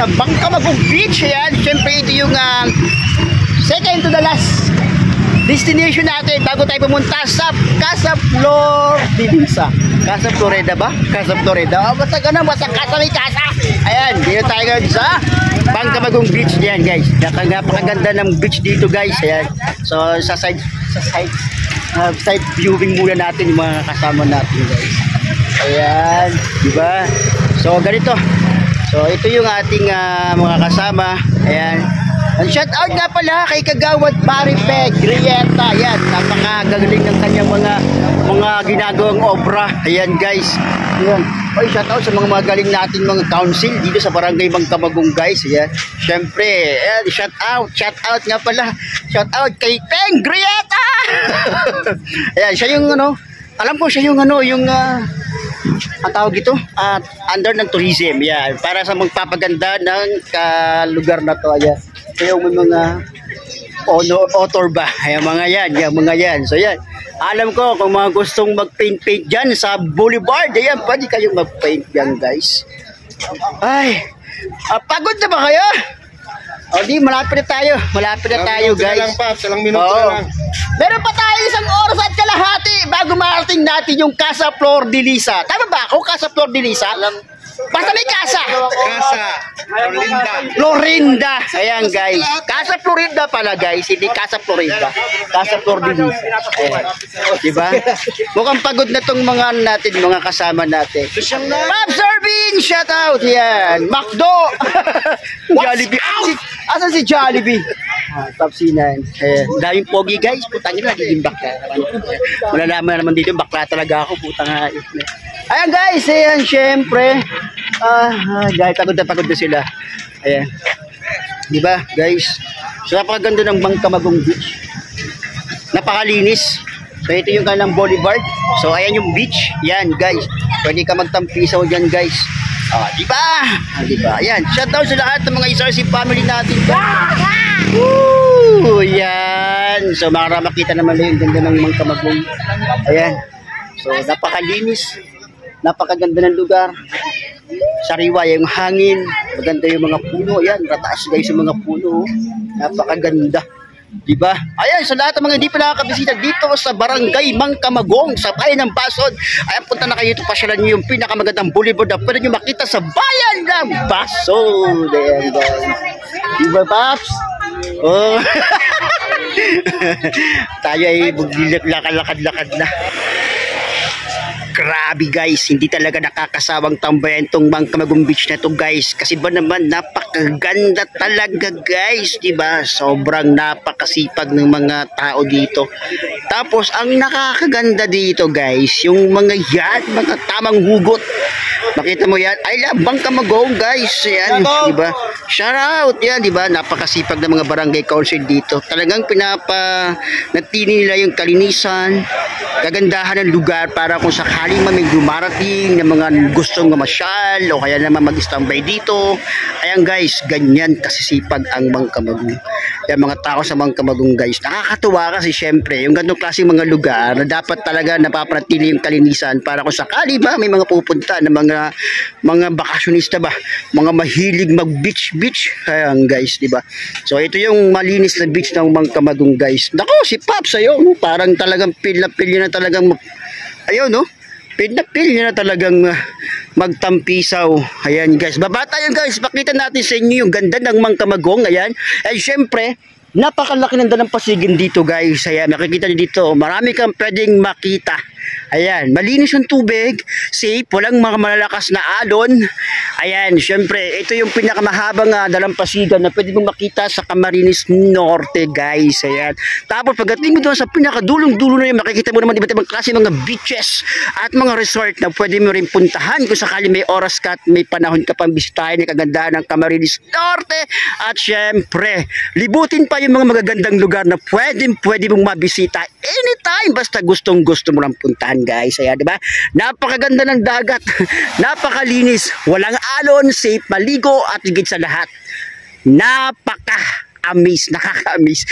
sa Bangkamagong Beach. Ayan, syempre ito yung second to the last destination natin bago tayo pumunta sa Casa Florida. Casa Florida ba? Casa Florida. Basta ganun, basta Casa may Casa. Ayan, dito tayo ngayon sa Bangkamagong Beach. Ayan guys, napakaganda ng beach dito guys. Ayan, so sa side viewing muna natin yung mga kasama natin guys. Ayan, diba? So ganito. So ito yung ating mga kasama. Ayan. Shout out nga pala kay Kagawad Maripeg Grieta. Ayan, napakagaling ng kanyang mga ginagawang obra. Ayan guys. Ayan. Oy, shout out sa mga galing natin mga council dito sa Barangay Bangkamagong guys. Ayan. Syempre, ayan, shout out nga pala. Shout out kay Peng Grieta. Ayan, siya yung alam ko siya yung yung ang tawag ito under ng tourism. Yan, para sa magpapaganda ng lugar na to. Ayan, so yung mga author ba, ayan, mga yan. So yan, alam ko kung mga gustong mag-paint dyan sa Boulevard, ayan, pwede kayong mag-paint dyan guys. Ay, pagod na ba kayo? O di, malapit na tayo guys. Salang minuto na lang. Meron pa tayo isang oras at kalahati bago marating natin yung Casa Florida. Tama ba ako? Casa Florida? Basta may casa. Casa Florinda. Ayan guys. Casa Florida pala guys. Hindi Casa Florida. Casa Florida. Ayan. Diba? Mukhang pagod na tong mga natin, mga kasama natin. Pops Irvin, shout out. Yan. Macdo. Jollibee. Asan si Jollibee? Top sinan. Daming pogi guys. Putang ina, nagiging bakla. Malalaman naman dito, bakla talaga ako. Putang ina. Ayan guys, ayan syempre. Guys, pagod na sila. Ayan. Diba guys? So napakaganda ng Bangkamagong Beach. Napakalinis. So ito yung kanilang boulevard. So ayan yung beach. Yan guys. Pwede ka magtampisaw dyan guys. Diba? Diba? Ayan. Shoutout sa lahat ng mga SRC family natin. Woo! Yan. So makita naman yung ganda ng Bangkamagong. Ayan. So napakalinis. Napakaganda ng lugar. Sariwa yung hangin. Maganda yung mga puno. Ayan. Rataas guys yung mga puno. Napakaganda. Diba? Ayan, sa lahat ng mga hindi pa nakakabisita dito sa Barangay Bangkamagong sa bayan ng Basod, ayan, punta na kayo ito, pasyalan nyo yung pinakamagandang boulevard na pwede nyo makita sa bayan ng Basod. Ayan guys. Diba Paps? Oh. Tayo ay lakad-lakad na. Grabe guys, hindi talaga nakakasawang tambayan tong Bangkamagong Beach na to guys. Kasi ba naman napakaganda talaga guys, diba? Sobrang napakasipag ng mga tao dito. Tapos ang nakakaganda dito guys, yung mga yan, mga tamang hugot. Makita mo yan? I love Bangkamagong guys. Yan, diba? Shout out yan, diba? Napakasipag ng mga barangay council dito. Talagang natini nila yung kalinisan, kagandahan ng lugar para kung sakali may dumarating na mga gustong mamasyal o kaya naman mag-standby dito. Ayan guys, ganyan kasisipag ang Bangkamagong. Yan mga tao sa Bangkamagong guys. Nakakatuwa kasi syempre yung ganitong klaseng mga lugar na dapat talaga napapanatili yung kalinisan para kung sakali ba may mga pupunta na mga bakasyonista ba, mga mahilig mag-beach. Ayan guys, diba? So ito yung malinis na beach ng Bangkamagong guys. Nako, si Pops ayo, parang talagang pil na talagang ayun no. Pinapil niya na talagang magtampisaw. Ayan guys, baba tayo guys, pakita natin sa inyo yung ganda ng Bangkamagong. Ayan, ay syempre napakalaki ng dalampasigin dito guys. Ayan, makikita niyo dito, marami kang pwedeng makita. Ayan, malinis yung tubig, safe, walang mga malalakas na alon. Ayan, syempre, ito yung pinakamahabang dalampasigan na pwede mong makita sa Camarines Norte, guys. Ayan. Tapos pagdating mo doon sa pinakadulong-dulo na yun, makikita mo naman iba't ibang klase mga beaches at mga resort na pwede mo rin puntahan kung sakali may oras ka at may panahon ka pang bisitahin ng kagandahan ng Camarines Norte. At syempre, libutin pa yung mga magagandang lugar na pwede mong mabisita anytime, basta gustong-gusto mo lang puntahan guys. Ayan, diba? Napakaganda ng dagat, napakalinis, walang alon, safe maligo at higit sa lahat, nakaka-amaze.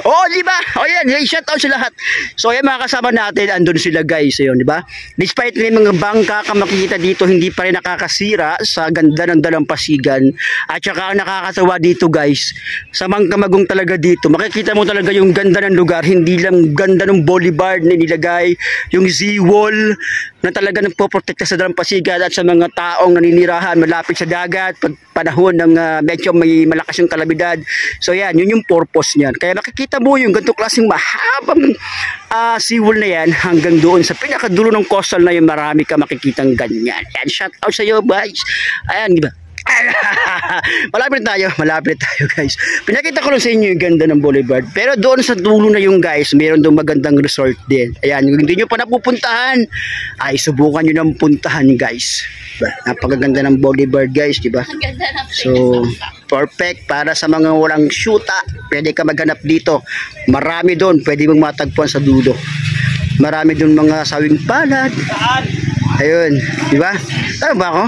Oh, di ba? O yan, hey, shout out sa lahat. So ayan mga kasama natin, andun sila guys, ayun, di ba? Despite may mga bangka ka makikita dito, hindi pa rin nakakasira sa ganda ng dalampasigan. At saka ang nakakatawa dito guys, sa Mangkamagong talaga dito, makikita mo talaga yung ganda ng lugar, hindi lang ganda ng boulevard na nilagay, yung seawall na talaga nagpoprotekta sa dalampasigan at sa mga taong naninirahan malapit sa dagat pag panahon ng medyo may malakas yung kalamidad. So yan, yun yung purpose niyan. Kaya makikita mo yung ganito klaseng mahabang seawall na yan hanggang doon sa pinakadulo ng coastal na yun, marami ka makikitang ganyan. Yan, shout out sa iyo guys. Ayan, di ba? malapit tayo guys. Pinakita ko lang sa inyo yung ganda ng boulevard, pero doon sa dulo na yung guys, meron doon magandang resort din. Ayan, kung hindi nyo pa napupuntahan, ay subukan nyo nang puntahan guys. Napakaganda ng boulevard guys, diba? So perfect para sa mga walang syuta, pwede ka maghanap dito. Marami doon, pwede mong matagpuan sa dulo. Marami doon mga sawing palad. Ayun, diba? Tama ba ako?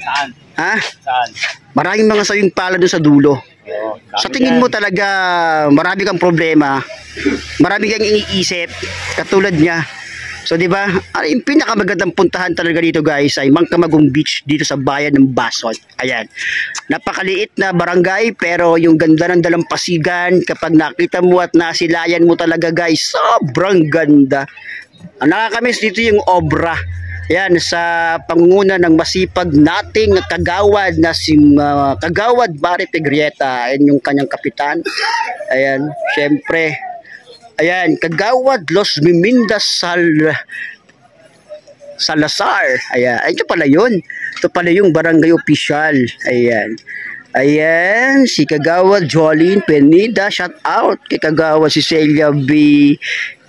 Saan? Ha? Saan? Maraming mga sawing pala doon sa dulo. Sa tingin mo talaga marami kang problema, marami kang iniisip katulad niya. So di ba? Yung pinakamagandang puntahan talaga dito guys ay Mangkamagong Beach dito sa bayan ng Basol. Ayan. Napakaliit na barangay pero yung ganda ng dalampasigan kapag nakita mo at nasilayan mo talaga guys, sobrang ganda. Ang nakakamiss dito yung obra. Yan, sa pangunguna ng masipag nating kagawad na si Kagawad Barry Pegrieta. Ayan yung kanyang kapitan. Ayan, syempre. Ayan, Kagawad Los Mimindas Salazar. Ayan, ito pala yun. Ito pala yung barangay official. Ayan. Ayan, si Kagawad Jolene Penida, shout out kay Kagawad Cecilia B.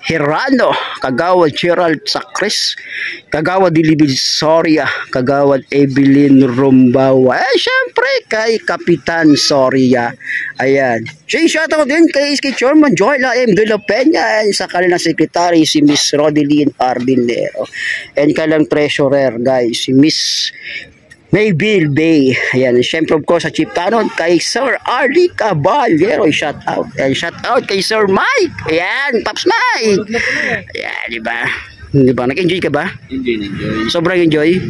Hirano, Kagawad Gerald Sacres, Kagawad Dilibid Soria, Kagawad Evelyn Rumbawa. Syempre kay Kapitan Soria. Ayan. Shout out din kay Chairman Joyla M. De La Peña, sa kanilang secretary si Miss Rodeline Hardinero. And kanilang treasurer guys, si Miss Mayville Bay. Ayan, syempre of course sa Chief Canon kay Sir Arlie Caballero, shout out. And shout out kay Sir Mike. Ayan, Pops Mike. Ayan, di ba? Di ba? Nag-enjoy ka ba? Enjoy. Sobrang enjoy.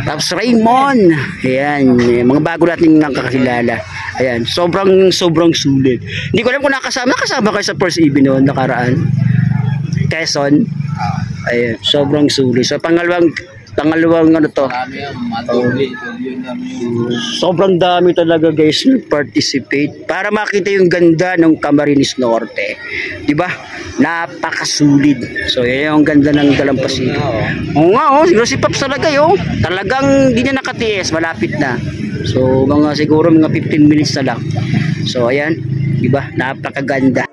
Pops Raymond. Ayan, mga bago nating nakakilala. Ayan, sobrang sulit. Hindi ko alam kung nakasama kayo sa first evening noon nakaraan. Quezon. Ayan, sobrang sulit. So pangalawang ano to, sobrang dami talaga guys nag-participate para makita yung ganda ng Camarines Norte, di ba? Napakasulit. So yan yung ganda ng dalampasigan. Oo nga, siguro si Pops talaga yun, talagang di na nakatiis, malapit na. So siguro mga 15 minutes na lang. So ayan, di ba? Napakaganda.